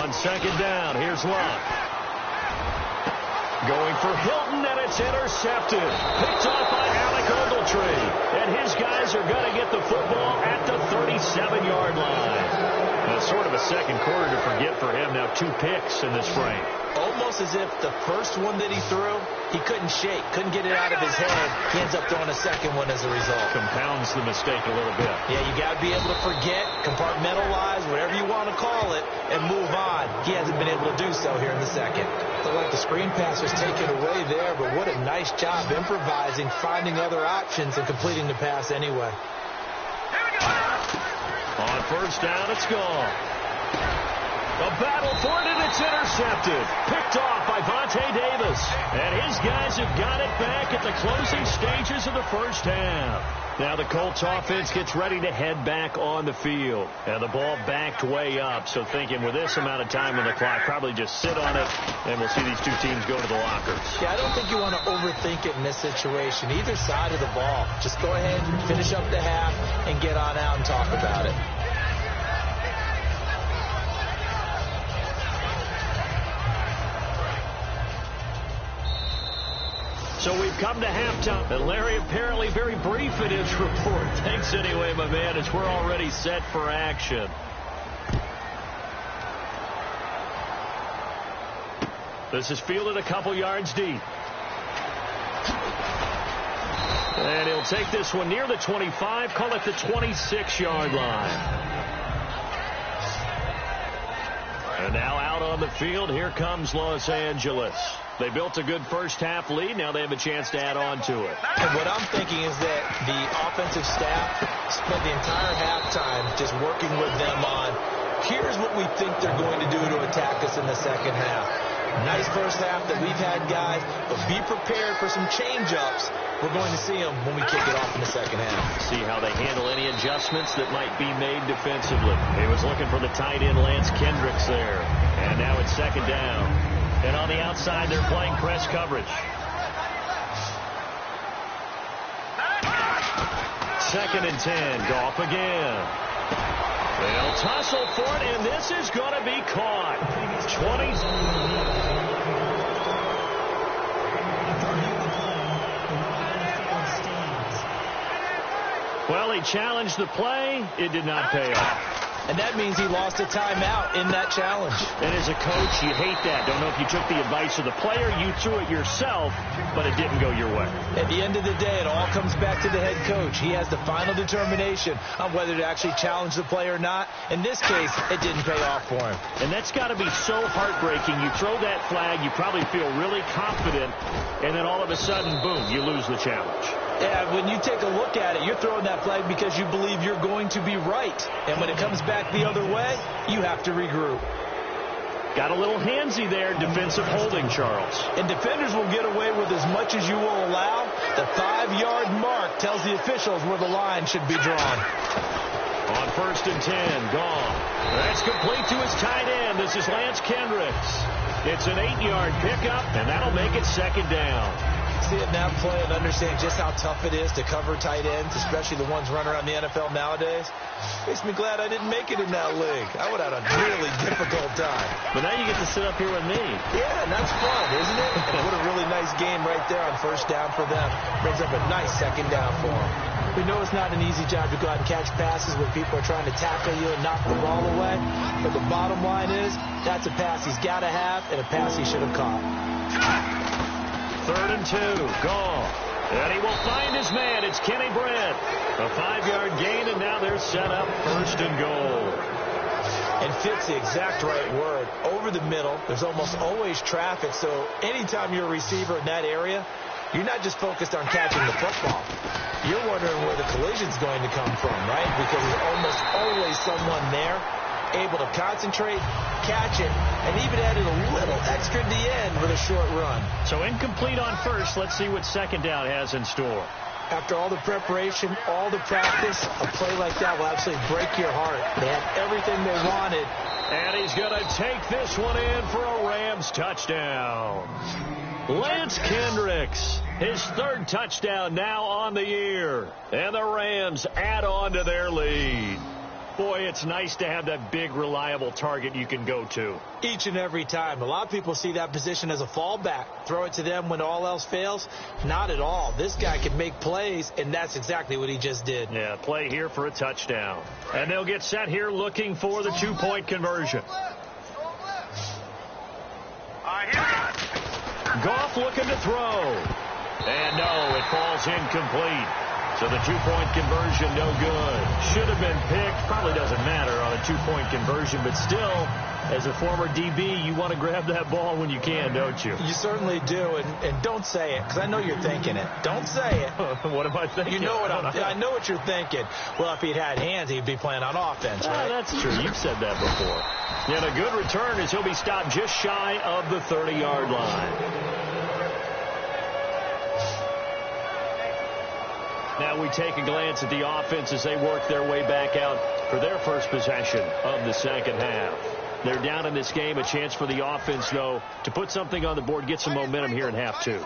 On second down, here's Luck. Going for Hilton, and it's intercepted. Picked off by Alec Ogletree. And his guys are going to get the football at the 37-yard line. That's sort of a second quarter to forget for him. Now 2 picks in this frame. Almost as if the first one that he threw, he couldn't shake, couldn't get it out of his head. He ends up throwing a second one as a result. Compounds the mistake a little bit. Yeah, you got to be able to forget, compartmentalize, whatever you want to call it, and move on. He hasn't been able to do so here in the second. Looked like the screen pass was taken away there, but what a nice job improvising, finding other options, and completing the pass anyway. On first down, it's gone. A battle for it, and it's intercepted. Picked off by Vontae Davis. And his guys have got it back at the closing stages of the first half. Now the Colts offense gets ready to head back on the field. And the ball backed way up. So thinking with this amount of time on the clock, probably just sit on it, and we'll see these two teams go to the lockers. Yeah, I don't think you want to overthink it in this situation. Either side of the ball. Just go ahead, finish up the half, and get on out and talk about it. So we've come to halftime, and Larry apparently very brief in his report. Thanks anyway, my man, as we're already set for action. This is fielded a couple yards deep. And he'll take this one near the 25, call it the 26-yard line. And now out on the field, here comes Los Angeles. They built a good first-half lead. Now they have a chance to add on to it. And what I'm thinking is that the offensive staff spent the entire halftime just working with them on, here's what we think they're going to do to attack us in the second half. Nice first half that we've had, guys, but be prepared for some change-ups. We're going to see them when we kick it off in the second half. See how they handle any adjustments that might be made defensively. He was looking for the tight end, Lance Kendricks, there. And now it's second down. And on the outside, they're playing press coverage. Second and 10. Goff again. They'll tussle for it, and this is going to be caught. 20. Well, he challenged the play. It did not pay off. And that means he lost a timeout in that challenge. And as a coach, you hate that. Don't know if you took the advice of the player, you threw it yourself, but it didn't go your way. At the end of the day, it all comes back to the head coach. He has the final determination on whether to actually challenge the play or not. In this case, it didn't pay off for him. And that's got to be so heartbreaking. You throw that flag, you probably feel really confident, and then all of a sudden, boom, you lose the challenge. Yeah, when you take a look at it, you're throwing that flag because you believe you're going to be right. And when it comes back the other way, you have to regroup. Got a little handsy there, defensive holding, Charles. And defenders will get away with as much as you will allow. The 5-yard mark tells the officials where the line should be drawn. On first and 10, gone. That's complete to his tight end. This is Lance Kendricks. It's an 8-yard pickup, and that'll make it second down. See it now play and understand just how tough it is to cover tight ends, especially the ones running around the NFL nowadays. Makes me glad I didn't make it in that league. I would have had a really difficult time. But now you get to sit up here with me. Yeah, and that's fun, isn't it? And what a really nice game right there on first down for them. Brings up a nice second down for them. We know it's not an easy job to go out and catch passes when people are trying to tackle you and knock the ball away. But the bottom line is, that's a pass he's got to have and a pass he should have caught. Third and 2, gone. And he will find his man. It's Kenny Brett. A 5-yard gain, and now they're set up first and goal. And fit's the exact right word. Over the middle, there's almost always traffic, so anytime you're a receiver in that area, you're not just focused on catching the football. You're wondering where the collision's going to come from, right? Because there's almost always someone there able to concentrate, catch it, and even added a little extra at the end with a short run. So incomplete on first. Let's see what second down has in store. After all the preparation, all the practice, a play like that will absolutely break your heart. They had everything they wanted. And he's going to take this one in for a Rams touchdown. Lance Kendricks, his third touchdown now on the year. And the Rams add on to their lead. Boy, it's nice to have that big, reliable target you can go to. Each and every time. A lot of people see that position as a fallback. Throw it to them when all else fails. Not at all. This guy can make plays, and that's exactly what he just did. Yeah, play here for a touchdown. And they'll get set here looking for the two-point conversion. Goff looking to throw. And no, it falls incomplete. So the two-point conversion, no good. Should have been picked. Probably doesn't matter on a two-point conversion, but still, as a former DB, you want to grab that ball when you can, don't you? You certainly do, and don't say it, because I know you're thinking it. Don't say it. What am I thinking? You know what I know what you're thinking. Well, if he'd had hands, he'd be playing on offense, right? That's true. You've said that before. And a good return as he'll be stopped just shy of the 30-yard line. Now we take a glance at the offense as they work their way back out for their first possession of the second half. They're down in this game. A chance for the offense, though, to put something on the board, get some momentum here in half two.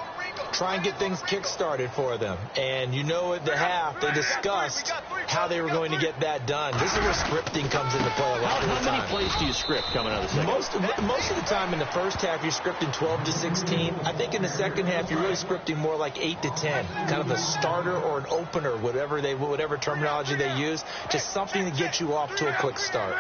Try and get things kick-started for them. And you know at the half, they discussed how they were going to get that done. This is where scripting comes into play a lot of the time. How many plays do you script coming out of the second? Most of the time in the first half, you're scripting 12 to 16. I think in the second half, you're really scripting more like 8 to 10. Kind of a starter or an opener, whatever terminology they use. Just something to get you off to a quick start.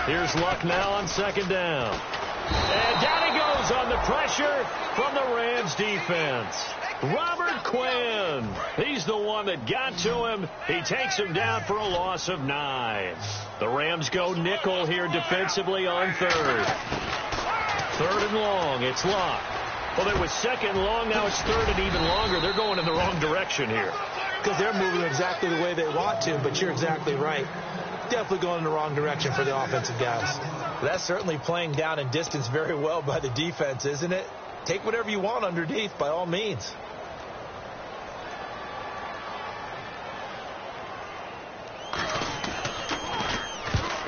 Here's Luck now on second down. And down he goes on the pressure from the Rams defense. Robert Quinn. He's the one that got to him. He takes him down for a loss of 9. The Rams go nickel here defensively on third. Third and long. It's Luck. Well, it was second long. Now it's third and even longer. They're going in the wrong direction here. Because they're moving exactly the way they want to, but you're exactly right. Definitely going in the wrong direction for the offensive guys. That's certainly playing down in distance very well by the defense, isn't it? Take whatever you want underneath, by all means.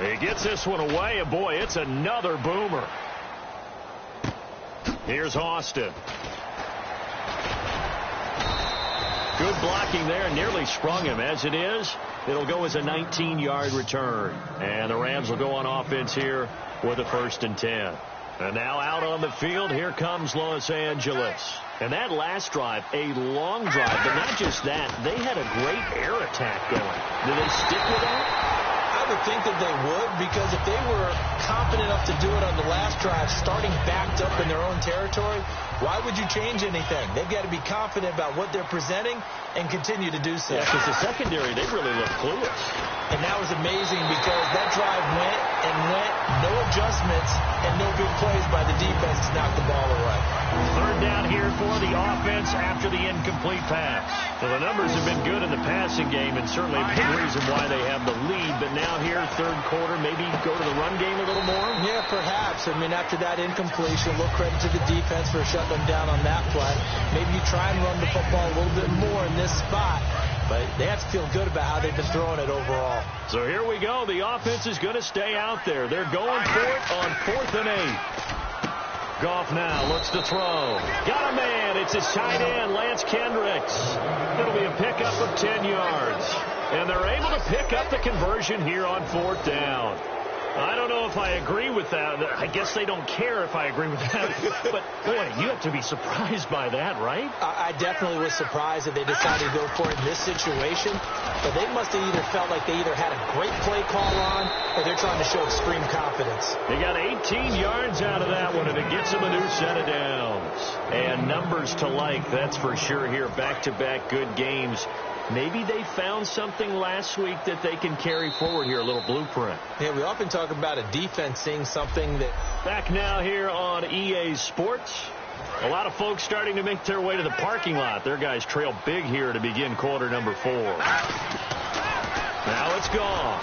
He gets this one away, and boy, it's another boomer. Here's Austin. Good blocking there, nearly sprung him. As it is, it'll go as a 19-yard return. And the Rams will go on offense here with a 1st and 10. And now out on the field, here comes Los Angeles. And that last drive, a long drive, but not just that. They had a great air attack going. Do they stick with that? I would think that they would, because if they were confident enough to do it on the last drive, starting backed up in their own territory, why would you change anything? They've got to be confident about what they're presenting and continue to do so. Yeah, because the secondary, they really look clueless. And that was amazing because that drive went and went, no adjustments, and no big plays by the defense to knock the ball away. Third down here for the offense after the incomplete pass. So the numbers have been good in the passing game and certainly a big reason why they have the lead. But now here, third quarter, maybe go to the run game a little more? Yeah, perhaps. I mean, after that incompletion, a little credit to the defense for shutting them down on that play. Maybe you try and run the football a little bit more in this spot. But they have to feel good about how they've been throwing it overall. So here we go. The offense is going to stay out there. They're going for it on 4th and 8. Goff now looks to throw. Got a man. It's his tight end, Lance Kendricks. It'll be a pickup of 10 yards. And they're able to pick up the conversion here on 4th down. I don't know if I agree with that. I guess they don't care if I agree with that. But, boy, you have to be surprised by that, right? I definitely was surprised that they decided to go for it in this situation. But they must have either felt like they either had a great play call on or they're trying to show extreme confidence. They got 18 yards out of that one, and it gets them a new set of downs. And numbers to like, that's for sure here. Back-to-back good games. Maybe they found something last week that they can carry forward here, a little blueprint. Yeah, we often talk about a defense seeing something that... Back now here on EA Sports. A lot of folks starting to make their way to the parking lot. Their guys trail big here to begin quarter number 4. Now it's gone.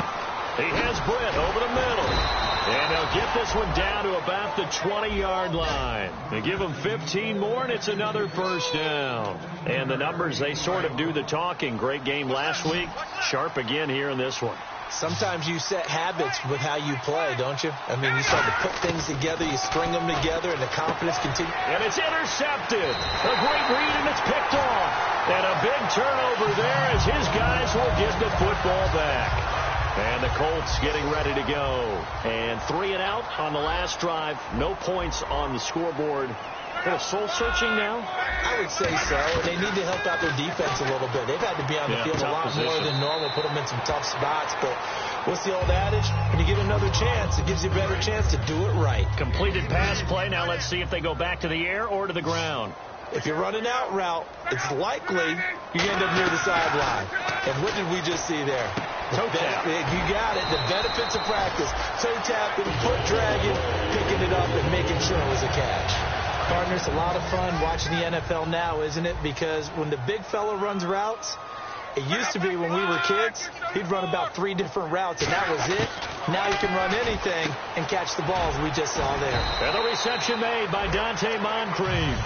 He has Britt over the middle. And they'll get this one down to about the 20-yard line. They give them 15 more, and it's another first down. And the numbers, they sort of do the talking. Great game last week. Sharp again here in this one. Sometimes you set habits with how you play, don't you? I mean, you start to put things together, you string them together, and the confidence continues. And it's intercepted. A great read, and it's picked off. And a big turnover there as his guys will get the football back. And the Colts getting ready to go. And 3 and out on the last drive. No points on the scoreboard. Kind of soul-searching now? I would say so. And they need to help out their defense a little bit. They've had to be on the field a lot more than normal, put them in some tough spots. But what's the old adage? When you get another chance, it gives you a better chance to do it right. Completed pass play. Now let's see if they go back to the air or to the ground. If you're running out route, it's likely you end up near the sideline. And what did we just see there? Toe tap. You got it. The benefits of practice. Toe tapping, foot dragging, picking it up, and making sure it was a catch. Partners, a lot of fun watching the NFL now, isn't it? Because when the big fella runs routes, it used to be when we were kids, he'd run about 3 different routes, and that was it. Now he can run anything and catch the balls we just saw there. And the reception made by Dante Moncrief.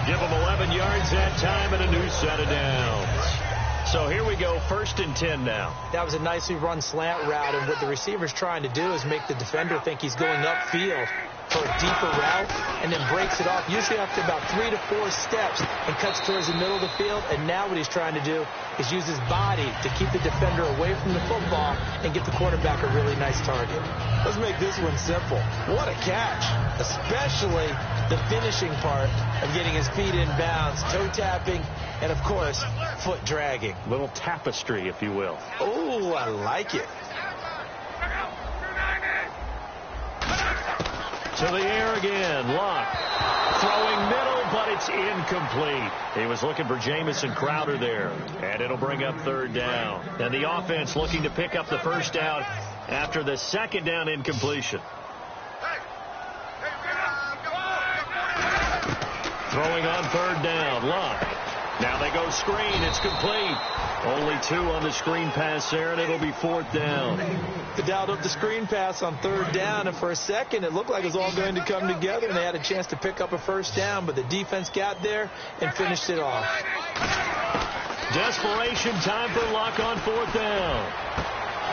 Give him 11 yards that time and a new set of downs. So here we go, 1st and 10 now. That was a nicely run slant route, and what the receiver's trying to do is make the defender think he's going upfield for a deeper route, and then breaks it off, usually after about 3 to 4 steps, and cuts towards the middle of the field. And now what he's trying to do is use his body to keep the defender away from the football and get the quarterback a really nice target. Let's make this one simple. What a catch, especially the finishing part of getting his feet in bounds, toe tapping, and, of course, foot dragging. Little tapestry, if you will. Oh, I like it. To the air again. Locke throwing middle, but it's incomplete. He was looking for Jamison Crowder there. And it'll bring up 3rd down. And the offense looking to pick up the 1st down after the 2nd down incompletion. Throwing on 3rd down. Locke. Now they go screen. It's complete. Only 2 on the screen pass there, and it'll be 4th down. They dialed up the screen pass on 3rd down, and for a second it looked like it was all going to come together, and they had a chance to pick up a 1st down, but the defense got there and finished it off. Desperation time for Luck on 4th down.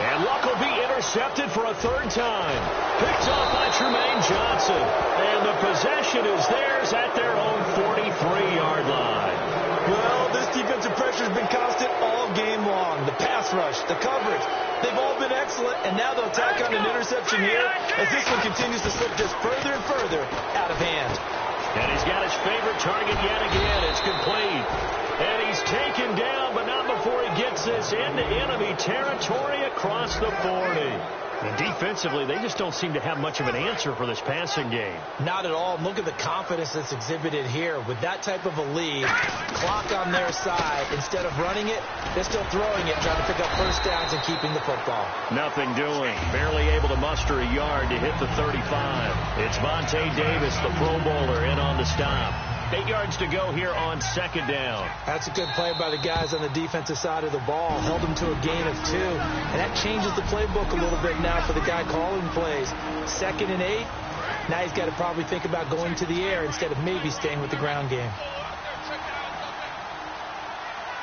And Luck will be intercepted for a 3rd time. Picked off by Tremaine Johnson. And the possession is theirs at their own 43-yard line. Well, this defensive pressure has been constant all game long. The pass rush, the coverage, they've all been excellent, and now they'll tack on an interception here as this one continues to slip just further and further out of hand. And he's got his favorite target yet again. It's complete. And he's taken down, but not before he gets this into enemy territory across the 40. And defensively, they just don't seem to have much of an answer for this passing game. Not at all. Look at the confidence that's exhibited here. With that type of a lead, clock on their side, instead of running it, they're still throwing it, trying to pick up 1st downs and keeping the football. Nothing doing. Barely able to muster a yard to hit the 35. It's Vontae Davis, the Pro Bowler, in on the stop. 8 yards to go here on 2nd down. That's a good play by the guys on the defensive side of the ball. Held them to a gain of 2. And that changes the playbook a little bit now for the guy calling plays. 2nd and 8. Now he's got to probably think about going to the air instead of maybe staying with the ground game.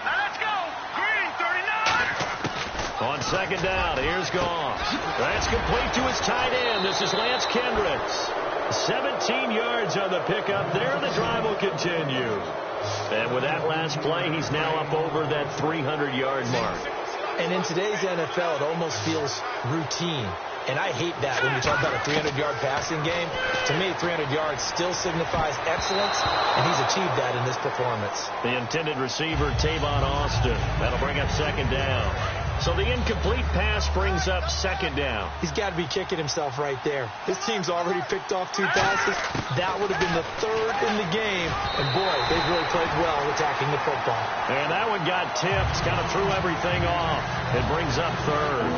Let's go. Green, 39. On 2nd down, here's Goff. That's complete to his tight end. This is Lance Kendricks. 17 yards on the pickup there. The drive will continue. And with that last play, he's now up over that 300-yard mark. And in today's NFL, it almost feels routine. And I hate that when you talk about a 300-yard passing game. To me, 300 yards still signifies excellence, and he's achieved that in this performance. The intended receiver, Tavon Austin. That'll bring up 2nd down. So the incomplete pass brings up 2nd down. He's got to be kicking himself right there. This team's already picked off 2 passes. That would have been the 3rd in the game. And, boy, they've really played well attacking the football. And that one got tipped. Kind of threw everything off. It brings up 3rd.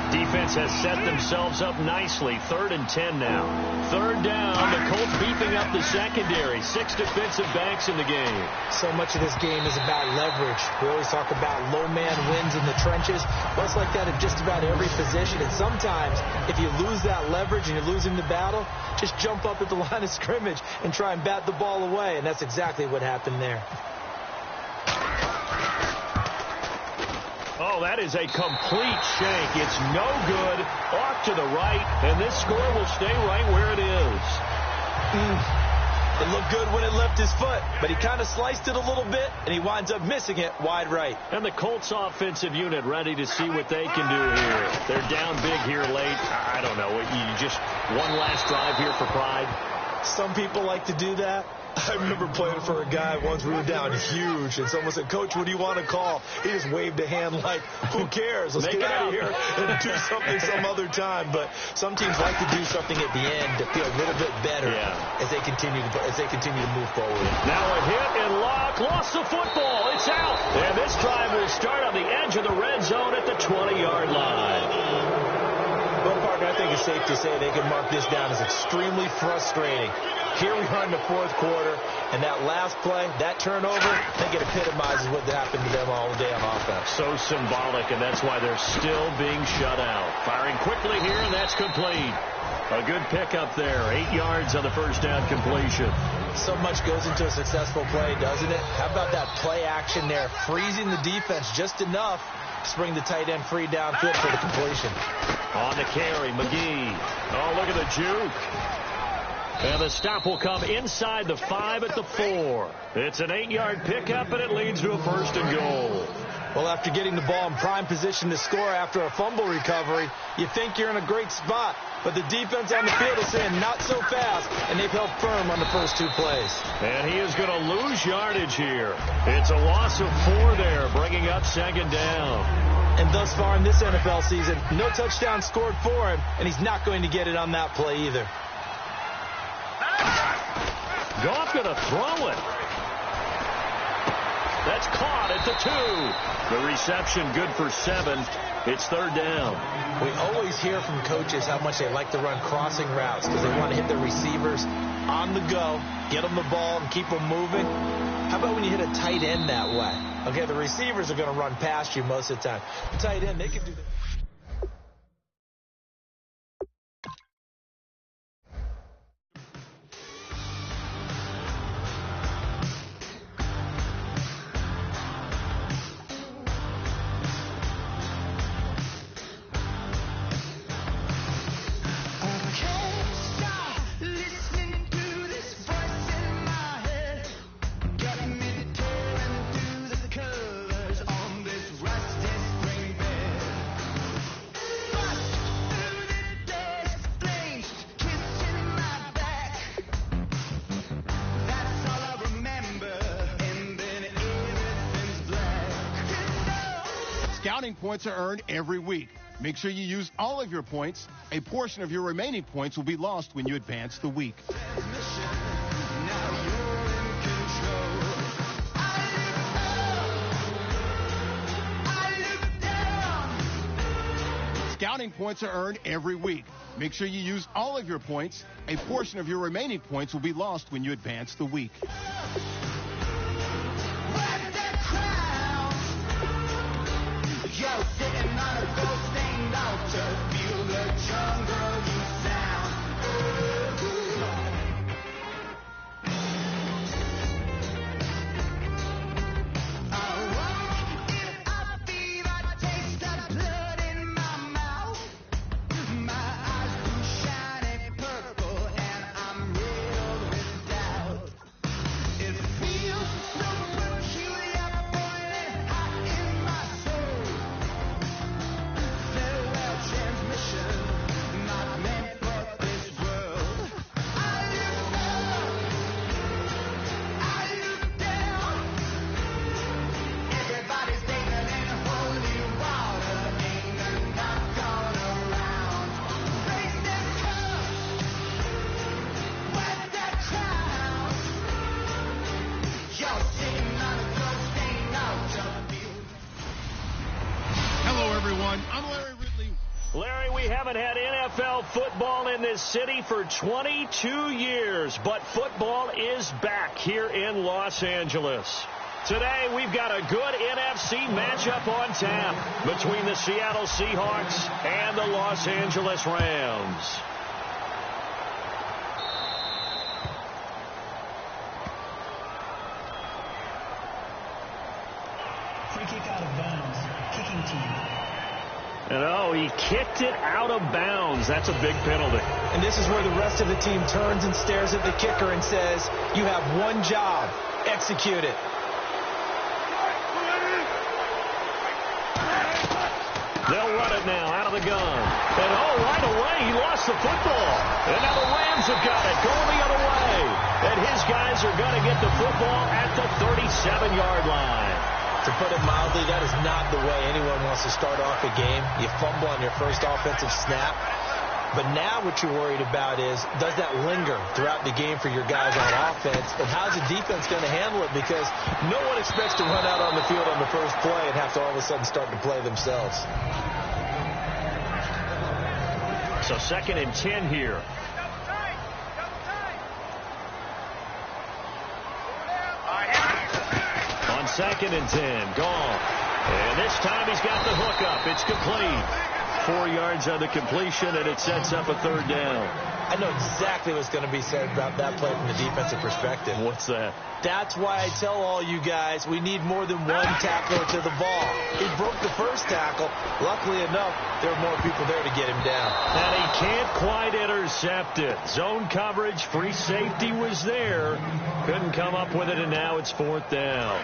Defense has set themselves up nicely. 3rd and 10 now. 3rd down. The Colts beefing up the secondary. 6 defensive backs in the game. So much of this game is about leverage. We always talk about low man wins in the trenches. Well, it's like that at just about every position. And sometimes, if you lose that leverage and you're losing the battle, just jump up at the line of scrimmage and try and bat the ball away. And that's exactly what happened there. Oh, that is a complete shank. It's no good. Off to the right, and this score will stay right where it is. It looked good when it left his foot, but he kind of sliced it a little bit, and he winds up missing it wide right. And the Colts offensive unit ready to see what they can do here. They're down big here late. I don't know. You just one last drive here for pride. Some people like to do that. I remember playing for a guy once. We were down huge, and someone said, "Coach, what do you want to call?" He just waved a hand like, "Who cares? Let's get out of here and do something some other time." But some teams like to do something at the end to feel a little bit better as they continue to move forward. Now a hit and Locke lost the football. It's out, and this drive will start on the edge of the red zone at the 20-yard line. Well, Parker, I think it's safe to say they can mark this down as extremely frustrating. Here we are in the fourth quarter, and that last play, that turnover, I think it epitomizes what happened to them all day on offense. So symbolic, and that's why they're still being shut out. Firing quickly here, and that's complete. A good pickup there. 8 yards on the first down completion. So much goes into a successful play, doesn't it? How about that play action there, freezing the defense just enough to bring the tight end free downfield for the completion. On the carry, McGee. Oh, look at the juke. And the stop will come inside the 5 at the 4. It's an 8-yard pickup, and it leads to a first and goal. Well, after getting the ball in prime position to score after a fumble recovery, you think you're in a great spot. But the defense on the field is saying not so fast, and they've held firm on the first 2 plays. And he is going to lose yardage here. It's a loss of 4 there, bringing up second down. And thus far in this NFL season, no touchdown scored for him, and he's not going to get it on that play either. Goff going to throw it. That's caught at the 2. The reception good for 7. It's third down. We always hear from coaches how much they like to run crossing routes because they want to hit their receivers on the go, get them the ball, and keep them moving. How about when you hit a tight end that way? Okay, the receivers are going to run past you most of the time. The tight end, they can do that. Scouting points are earned every week. Make sure you use all of your points. A portion of your remaining points will be lost when you advance the week. Scouting points are earned every week. Make sure you use all of your points. A portion of your remaining points will be lost when you advance the week. You're sitting on a gold stained altar. Feel the jungle you sound. If I fever, taste the blood in my mouth. My eyes blue shiny purple, and I'm riddled with doubt. It feels so peculiar, boiling hot in my soul. Transmission, not meant for this world. I look up, I look down. Everybody's bathing in holy water, ain't enough gone around. Raise them cups, wear that crown. You're sitting on a blood-stained altar. Hello, everyone. I'm Larry Ridley. Larry, we haven't had NFL football in this city for 22 years, but football is back here in Los Angeles. Today, we've got a good NFC matchup on tap between the Seattle Seahawks and the Los Angeles Rams. Free kick out of bounds. Kicking team. And oh, he kicked it out of bounds. That's a big penalty. And this is where the rest of the team turns and stares at the kicker and says, you have one job. Execute it. They'll run it now out of the gun. And oh, right away, he lost the football. And now the Rams have got it going the other way. And his guys are going to get the football at the 37-yard line. To put it mildly, that is not the way anyone wants to start off a game. You fumble on your first offensive snap. But now what you're worried about is, does that linger throughout the game for your guys on offense? And how's the defense going to handle it? Because no one expects to run out on the field on the first play and have to all of a sudden start to play themselves. So 2nd and 10 here. On 2nd and 10, gone. And this time he's got the hook up. It's complete. 4 yards on the completion, and it sets up a 3rd down. I know exactly what's going to be said about that play from the defensive perspective. What's that? That's why I tell all you guys we need more than one tackler to the ball. He broke the first tackle. Luckily enough, there were more people there to get him down. And he can't quite intercept it. Zone coverage, free safety was there. Couldn't come up with it, and now it's 4th down.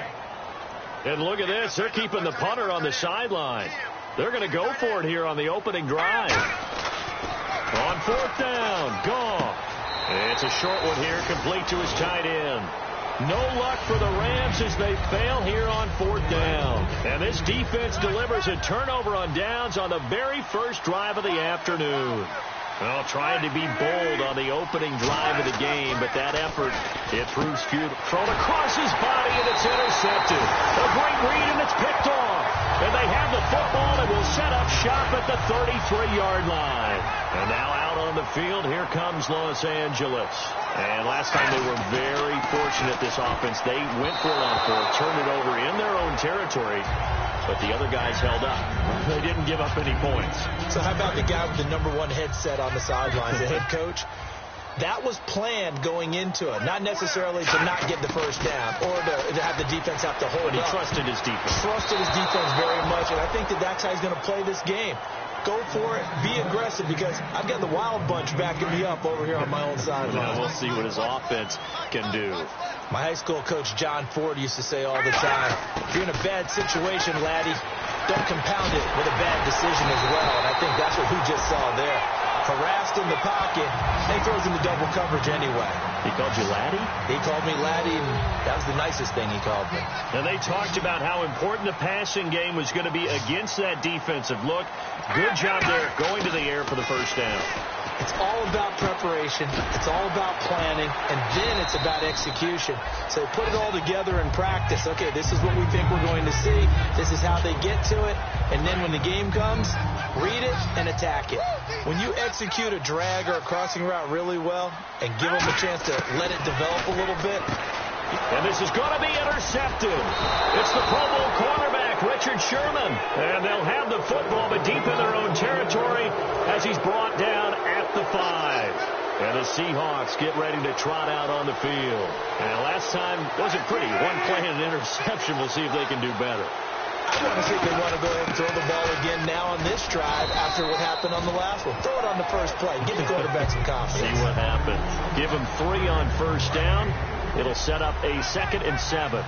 And look at this. They're keeping the punter on the sideline. They're going to go for it here on the opening drive. On 4th down, gone. It's a short one here, complete to his tight end. No luck for the Rams as they fail here on 4th down. And this defense delivers a turnover on downs on the very first drive of the afternoon. Well, trying to be bold on the opening drive of the game, but that effort, it proves futile. Thrown across his body, and it's intercepted. A great read, and it's picked off. And they have the football and will set up shop at the 33-yard line. And now out on the field, here comes Los Angeles. And last time they were very fortunate, this offense. They went for it on 4th, turned it over in their own territory. But the other guys held up. They didn't give up any points. So how about the guy with the #1 headset on the sidelines, the head coach? That was planned going into it. Not necessarily to not get the first down or to have the defense have to hold But he up. trusted his defense. Trusted his defense very much, and I think that's how he's going to play this game. Go for it. Be aggressive, because I've got the wild bunch backing me up over here on my own sideline. Now we'll see what his offense can do. My high school coach, John Ford, used to say all the time, if you're in a bad situation, laddie, don't compound it with a bad decision as well. And I think that's what we just saw there. Harassed in the pocket, and he throws into double coverage anyway. He called you laddie? He called me laddie, and that was the nicest thing he called me. And they talked about how important the passing game was going to be against that defensive look. Good job there going to the air for the first down. It's all about preparation. It's all about planning. And then it's about execution. So put it all together in practice. Okay, this is what we think we're going to see. This is how they get to it. And then when the game comes, read it and attack it. When you execute a drag or a crossing route really well and give them a chance to let it develop a little bit. And this is going to be intercepted. It's the Pro Bowl cornerback, Richard Sherman. And they'll have the football, but deep in their own territory as he's brought down at the 5. And the Seahawks get ready to trot out on the field. And last time wasn't pretty. One play and an interception. We'll see if they can do better. I want to see if they want to go ahead and throw the ball again now on this drive after what happened on the last one. Throw it on the first play. Give the quarterback some confidence. See what happens. Give him 3 on first down. It'll set up a 2nd and 7.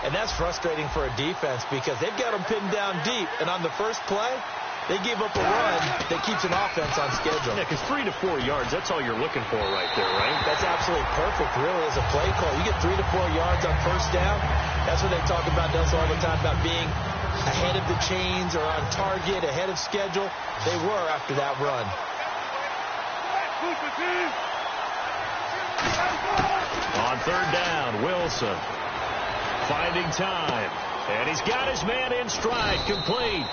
And that's frustrating for a defense because they've got them pinned down deep. And on the first play, they give up a run that keeps an offense on schedule. Yeah, because 3 to 4 yards, that's all you're looking for right there, right? That's absolutely perfect, really, as a play call. You get 3 to 4 yards on first down. That's what they talk about, Delso, all the time, about being ahead of the chains or on target, ahead of schedule. They were after that run. On 3rd down, Wilson finding time. And he's got his man in stride, complete.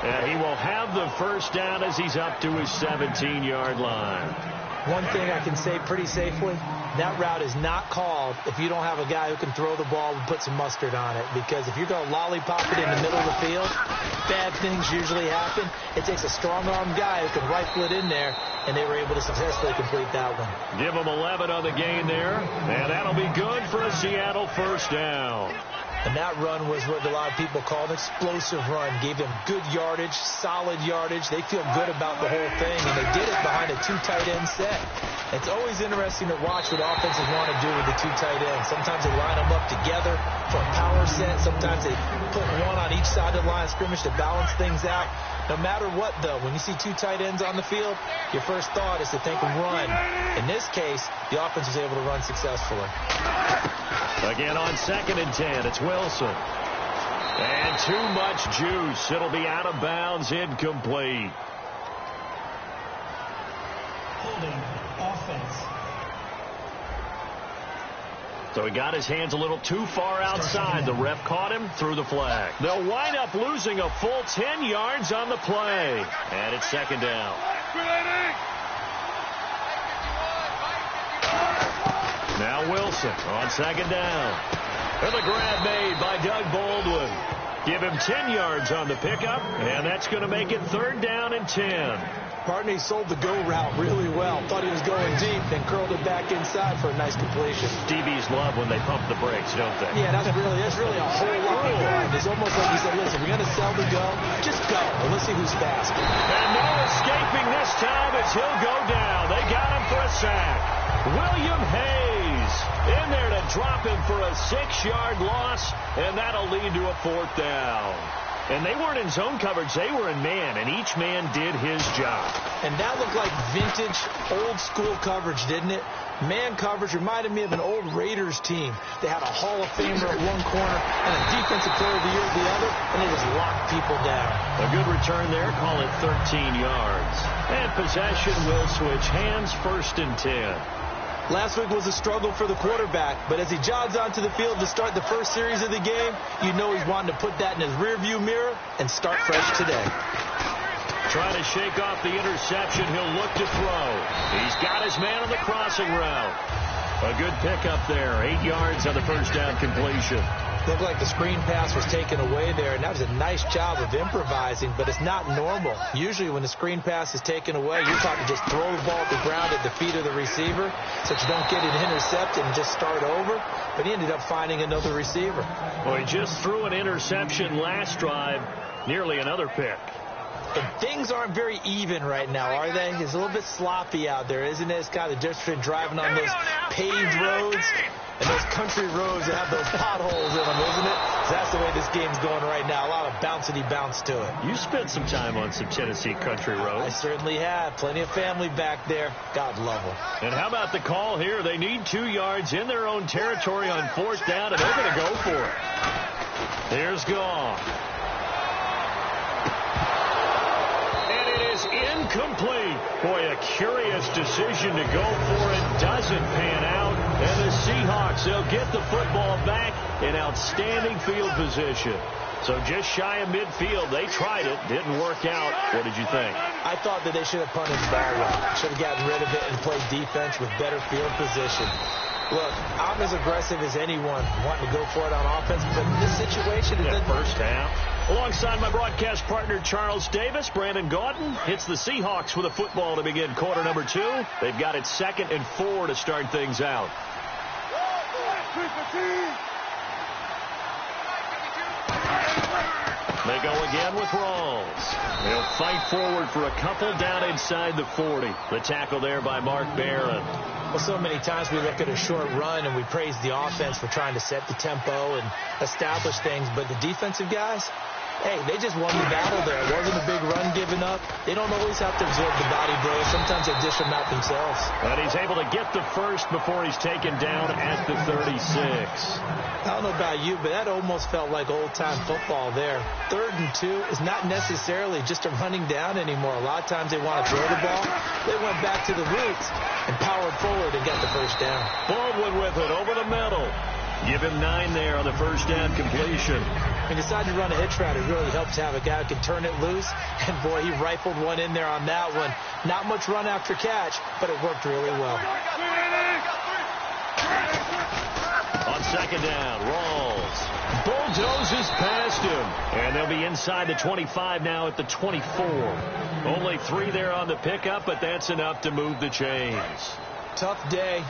And he will have the first down as he's up to his 17-yard line. One thing I can say pretty safely, that route is not called if you don't have a guy who can throw the ball and put some mustard on it. Because if you're going to lollipop it in the middle of the field, bad things usually happen. It takes a strong-armed guy who can rifle it in there, and they were able to successfully complete that one. Give him 11 on the gain there, and that'll be good for a Seattle first down. And that run was what a lot of people call an explosive run. Gave them good yardage, solid yardage. They feel good about the whole thing, and they did it behind a 2 tight end set. It's always interesting to watch what offenses want to do with the 2 tight ends. Sometimes they line them up together for a power set. Sometimes they put one on each side of the line of scrimmage to balance things out. No matter what, though, when you see 2 tight ends on the field, your first thought is to think run. In this case, the offense was able to run successfully. Again on 2nd and 10, it's Wilson. And too much juice. It'll be out of bounds, incomplete. Holding offense. So he got his hands a little too far outside. The ref caught him, threw the flag. They'll wind up losing a full 10 yards on the play. And it's 2nd down. Now Wilson on 2nd down. And the grab made by Doug Baldwin. Give him 10 yards on the pickup, and that's going to make it 3rd down and 10. Pardon, he sold the go route really well. Thought he was going deep, then curled it back inside for a nice completion. DBs love when they pump the brakes, don't they? Yeah, that's really a whole lot of fun. It's almost like he said, listen, we're going to sell the go. Just go, and let's see who's faster. And no escaping this time as he'll go down. They got him for a sack. William Hayes in there to drop him for a 6-yard loss, and that'll lead to a 4th down. And they weren't in zone coverage. They were in man, and each man did his job. And that looked like vintage, old-school coverage, didn't it? Man coverage reminded me of an old Raiders team. They had a Hall of Famer at one corner and a Defensive Player of the Year at the other, and they just locked people down. A good return there. Call it 13 yards. And possession will switch hands, 1st and 10. Last week was a struggle for the quarterback, but as he jogs onto the field to start the first series of the game, you know he's wanting to put that in his rearview mirror and start fresh today. Trying to shake off the interception. He'll look to throw. He's got his man on the crossing route. A good pickup there. 8 yards on the 1st down completion. Looked like the screen pass was taken away there, and that was a nice job of improvising, but it's not normal. Usually when the screen pass is taken away, you're taught to just throw the ball at the ground at the feet of the receiver so that you don't get it intercepted and just start over, but he ended up finding another receiver. Well, he just threw an interception last drive, nearly another pick. And things aren't very even right now, are they? It's a little bit sloppy out there, isn't it? It's kind of the difference between driving on those paved roads and those country roads that have those potholes in them, isn't it? That's the way this game's going right now. A lot of bouncy bounce to it. You spent some time on some Tennessee country roads. I certainly have. Plenty of family back there. God love them. And how about the call here? They need 2 yards in their own territory on 4th down, and they're going to go for it. Here's Goff. Incomplete. Boy, a curious decision to go for it. Doesn't pan out. And the Seahawks, they'll get the football back in outstanding field position. So just shy of midfield. They tried it. Didn't work out. What did you think? I thought that they should have punted the ball well. Should have gotten rid of it and played defense with better field position. Look, I'm as aggressive as anyone wanting to go for it on offense, but in this situation, it doesn't. First half. Alongside my broadcast partner, Charles Davis, Brandon Gaudin hits the Seahawks with a football to begin quarter number 2. They've got it 2nd and 4 to start things out. They go again with Rawls. They'll fight forward for a couple down inside the 40. The tackle there by Mark Barron. Well, so many times we look at a short run and we praise the offense for trying to set the tempo and establish things, but the defensive guys, hey, they just won the battle there. It wasn't a big run given up. They don't always have to absorb the body blows. Sometimes they dish them out themselves. And he's able to get the first before he's taken down at the 36. I don't know about you, but that almost felt like old-time football there. 3rd and 2 is not necessarily just a running down anymore. A lot of times they want to throw the ball. They went back to the roots and powered forward and got the first down. Baldwin with it over the middle. Give him 9 there on the first down completion. He decided to run a hitch route. It really helps to have a guy who can turn it loose. And, boy, he rifled one in there on that one. Not much run after catch, but it worked really well. On 2nd down, Rawls bulldozes past him. And they'll be inside the 25 now at the 24. Only 3 there on the pickup, but that's enough to move the chains. Tough day.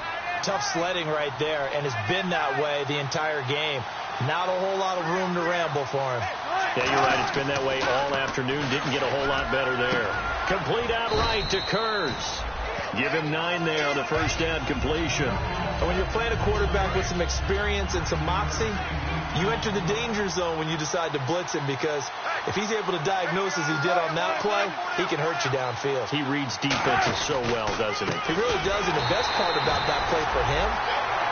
Tough sledding right there, and it's been that way the entire game. Not a whole lot of room to ramble for him. Yeah, you're right. It's been that way all afternoon. Didn't get a whole lot better there. Complete outright to Kurtz. Give him 9 there on the first down completion. And when you're playing a quarterback with some experience and some moxie, you enter the danger zone when you decide to blitz him, because if he's able to diagnose as he did on that play, he can hurt you downfield. He reads defenses so well, doesn't he? He really does, and the best part about that play for him,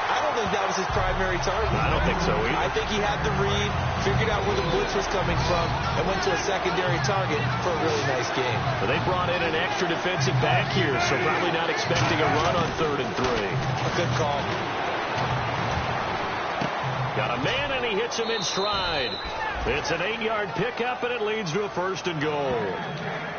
I don't think that was his primary target. I don't think so either. I think he had the read, figured out where the blitz was coming from, and went to a secondary target for a really nice game. Well, they brought in an extra defensive back here, so probably not expecting a run on 3rd and 3. A good call. Got a man, and he hits him in stride. It's an 8-yard pickup, and it leads to a 1st and goal.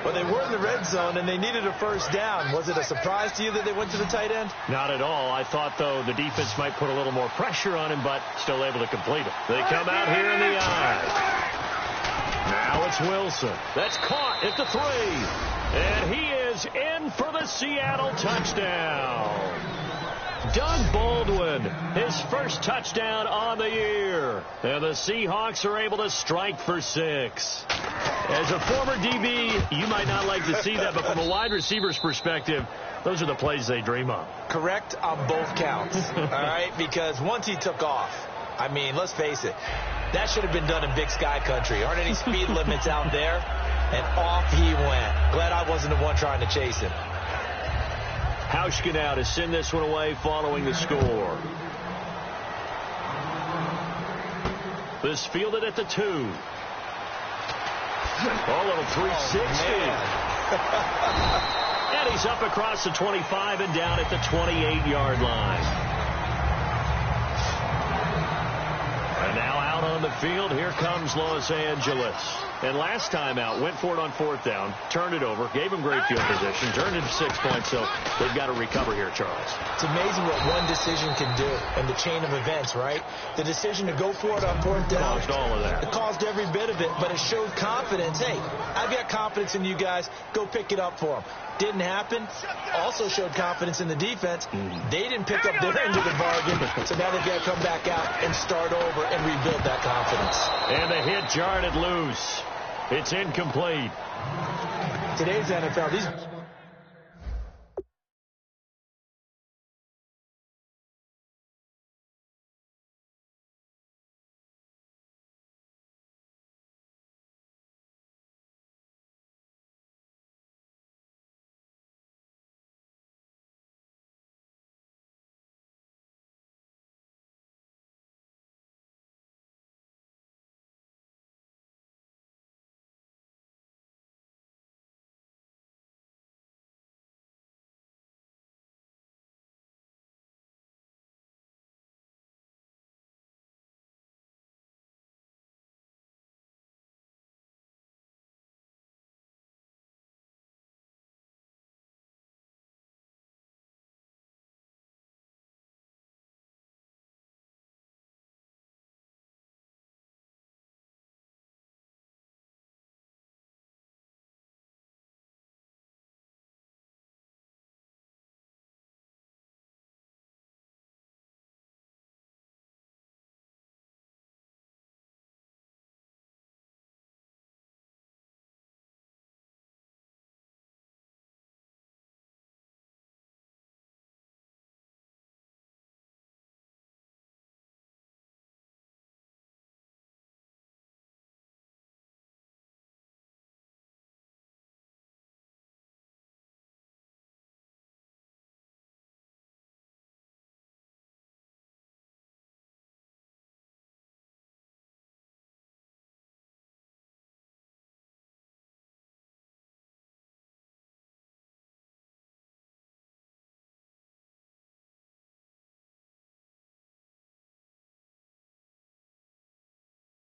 Well, they were in the red zone, and they needed a first down. Was it a surprise to you that they went to the tight end? Not at all. I thought, though, the defense might put a little more pressure on him, but still able to complete it. They come out here in the eye. Now it's Wilson. That's caught at the 3. And he is in for the Seattle touchdown. Doug Baldwin, his first touchdown on the year. And the Seahawks are able to strike for 6. As a former DB, you might not like to see that, but from a wide receiver's perspective, those are the plays they dream of. Correct on both counts, all right? Because once he took off, I mean, let's face it, that should have been done in Big Sky country. Aren't any speed limits out there? And off he went. Glad I wasn't the one trying to chase him. Hauschka now to send this one away following the score. This fielded at the 2. A little 360. And he's up across the 25 and down at the 28-yard line. And now out on the field, here comes Los Angeles. And last time out, went for it on 4th down, turned it over, gave him great field position, turned it to 6 points, so they've got to recover here, Charles. It's amazing what one decision can do in the chain of events, right? The decision to go for it on 4th down. Caused all of that. It caused every bit of it, but it showed confidence. Hey, I've got confidence in you guys. Go pick it up for them. Didn't happen. Also showed confidence in the defense. They didn't pick up their end of the bargain, so now they've got to come back out and start over and rebuild that confidence. And the hit jarred it loose. It's incomplete. Today's NFL, these...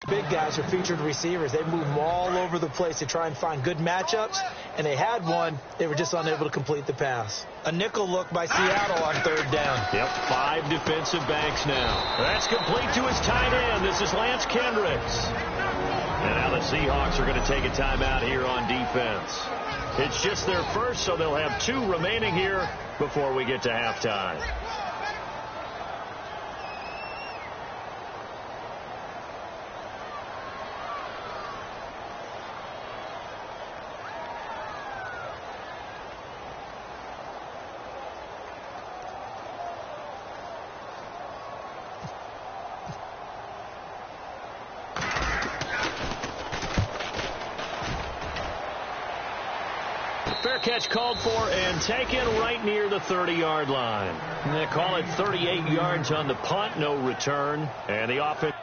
Big guys are featured receivers. They move them all over the place to try and find good matchups, and they had one. They were just unable to complete the pass. A nickel look by Seattle on 3rd down. Yep, 5 defensive backs now. That's complete to his tight end. This is Lance Kendricks. And now the Seahawks are going to take a timeout here on defense. It's just their first, so they'll have 2 remaining here before we get to halftime. catch called for and taken right near the 30-yard line. They call it 38 yards on the punt, no return, and the offense.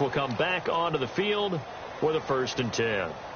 Will come back onto the field for the 1st and 10.